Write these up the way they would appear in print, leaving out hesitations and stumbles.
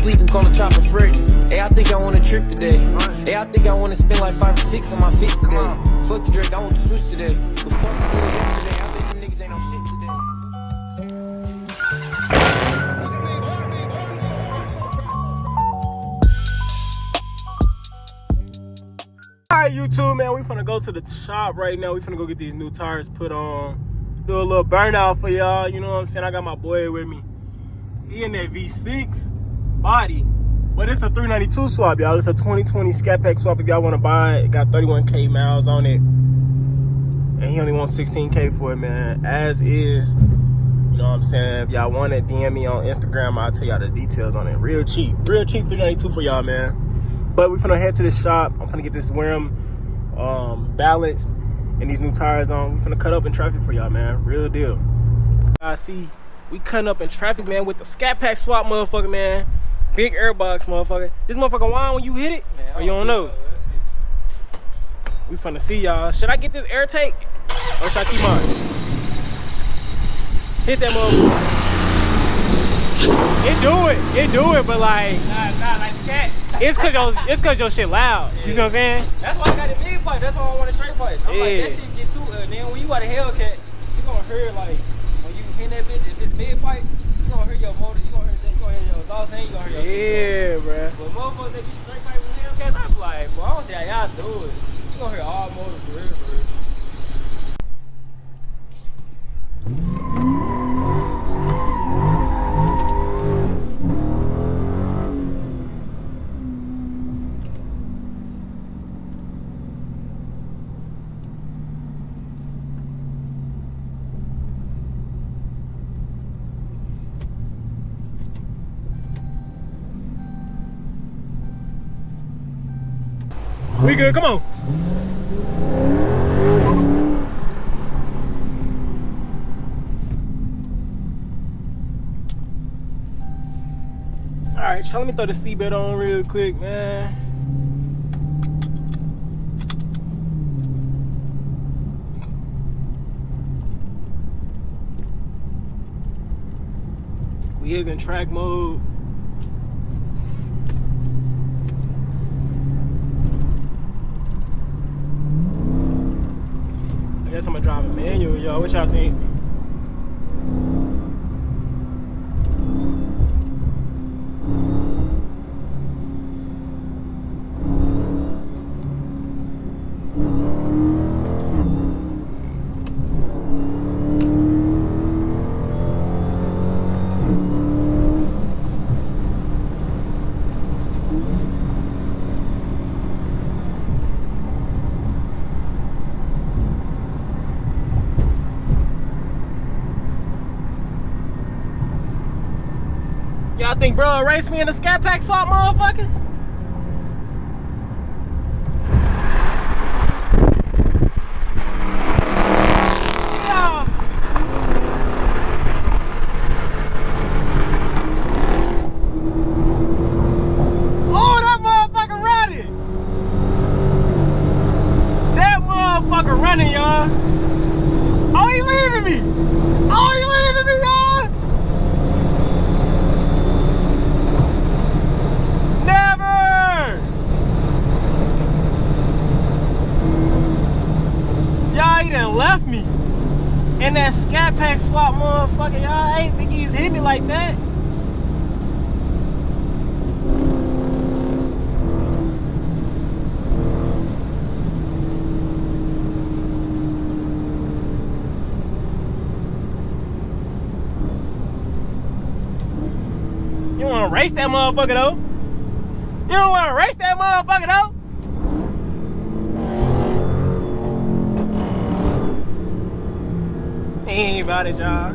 sleep and call the chopper Freddy. Hey, I think I want a trip today. Hey, I think I want to spend like 5 or 6 on my feet today. Fuck the Drake, I want to switch today. Was talking good yesterday, I bet them niggas ain't on shit today. Alright, YouTube, man, we finna go to the shop right now. We finna go get these new tires put on. Do a little burnout for y'all, you know what I'm saying? I got my boy with me. He in that V6 body, but it's a 392 swap, y'all. It's a 2020 Scatpack swap if y'all wanna buy it. It got 31K miles on it. And he only wants 16K for it, man. As is, you know what I'm saying? If y'all want it, DM me on Instagram. I'll tell y'all the details on it. Real cheap 392 for y'all, man. But we finna head to the shop. I'm finna get this rim balanced and these new tires on. We finna cut up in traffic for y'all, man. Real deal. I see we cutting up in traffic, man, with the Scatpack swap, motherfucker, man. Big airbox, motherfucker. This motherfucker whine when you hit it, man, or you don't know? We finna see, y'all. Should I get this air take or should I keep mine? Hit that motherfucker. It do it, but like, nah, like the cat. it's cause your shit loud. Yeah. You see what I'm saying? That's why I got the mid pipe. That's why I want a straight pipe. I'm like, that shit get too. Then when you got a Hellcat, you gonna hear like when you hit that bitch. If it's mid pipe, you gonna hear your motor. You gonna hear your exhaust, and you gonna hear your bruh. But motherfuckers that be straight pipe with Hellcats, I be like, well, I don't see how y'all do it. You gonna hear all motors for real, for real. We good, come on. All right, let me throw the seatbelt on real quick, man. We is in track mode. I guess I'm gonna drive a manual, y'all. What y'all think? Y'all think bro race me in the Scatpack swap, motherfucker? Yeah. Oh, that motherfucker running! That motherfucker running, y'all. Oh, he leaving me! Oh, he leaving me, y'all! Y'all, he done left me. And that Scatpack swap, motherfucker, y'all, I ain't think he's hitting it like that. You don't wanna race that motherfucker though? You don't wanna race that motherfucker though? He ain't about it, y'all.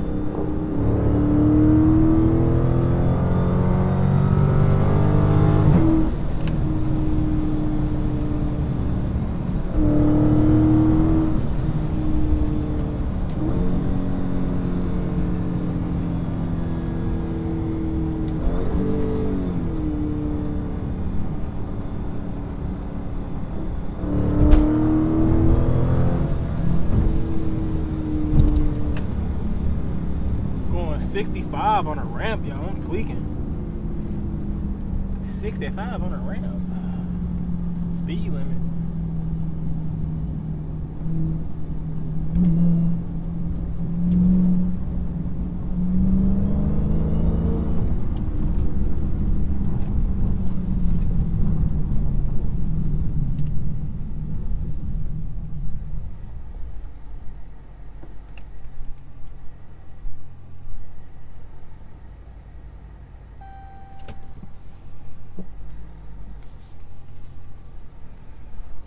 Going 65 on a ramp, y'all. I'm tweaking. 65 on a ramp. Speed limit.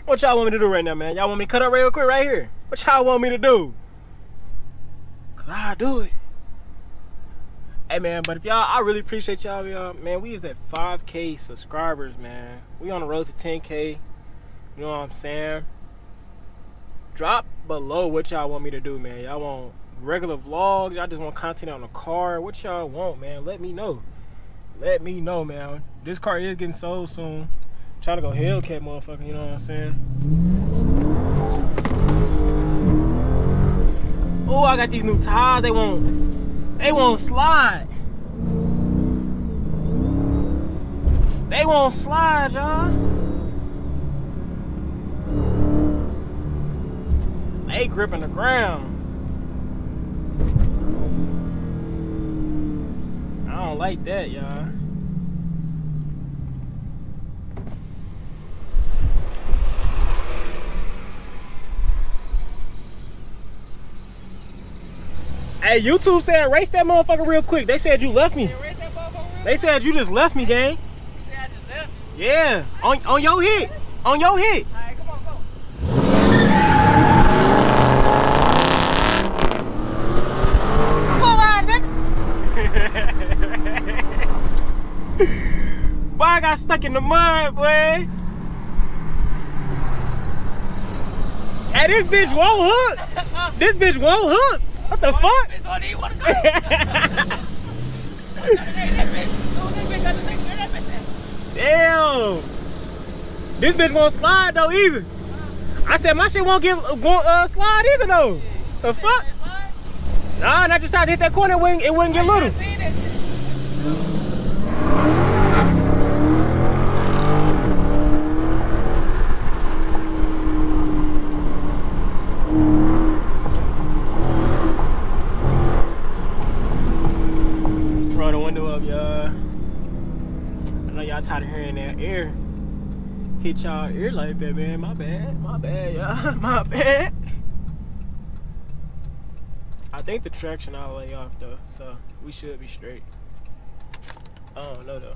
What y'all want me to do right now, man? Y'all want me to cut up real quick right here? What y'all want me to do? Cause I'll do it. Hey, man, but if y'all, I really appreciate y'all, man. We is at 5K subscribers, man. We on the road to 10K. You know what I'm saying? Drop below what y'all want me to do, man. Y'all want regular vlogs? Y'all just want content on the car? What y'all want, man? Let me know. Let me know, man. This car is getting sold soon. Trying to go Hellcat, motherfucker, you know what I'm saying? Oh, I got these new tires. They won't slide. They won't slide, y'all. They gripping the ground. I don't like that, y'all. Hey, YouTube said race that motherfucker real quick. They said you left me. They said you just left me, gang. You said I just left? Yeah, on your hit. On your hit. Alright, come on, go. Slow down, nigga. Boy, I got stuck in the mud, boy. Hey, this bitch won't hook. This bitch won't hook. What the fuck? It's on you, wanna go? Damn. This bitch won't slide though either. I said my shit won't slide either though. The fuck? Nah, and I just tried to hit that corner, it wouldn't get little. Roll the window up, y'all. I know y'all tired of hearing that air hit y'all ear like that, man. My bad, y'all. My bad. I think the traction all the way off though, so we should be straight. I don't know though.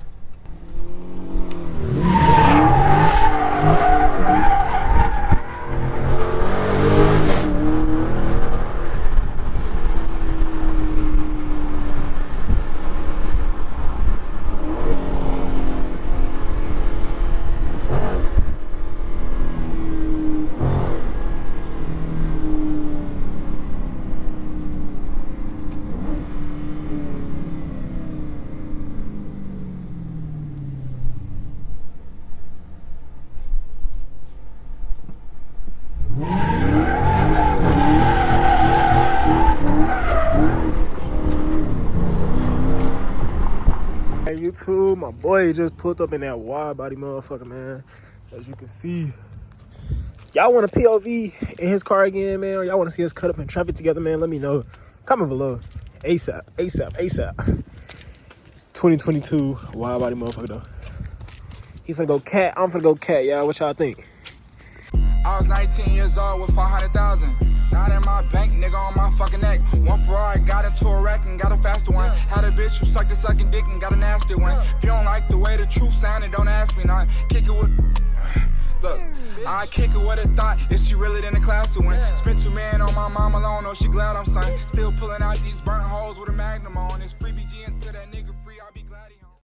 YouTube, my boy just pulled up in that wide body motherfucker, man. As you can see, y'all want a POV in his car again, man, or y'all want to see us cut up in traffic together, man? Let me know. Comment below. ASAP, ASAP, ASAP. 2022 wide body motherfucker though. He finna go cat. I'm finna go cat, y'all. What y'all think? I was 19 years old with 500,000. Not in my bank, nigga, on my fucking neck. One Ferrari, got into a wreck and got a faster one. Had a bitch who sucked a sucking dick and got a nasty one. If you don't like the way the truth sounded, don't ask me not. Kick it with... Look, I kick it with a thought. If she really in the class to win. Spent $2 million on my mom alone, oh, she glad I'm signed. Still pulling out these burnt holes with a magnum on. It's free BG into that nigga.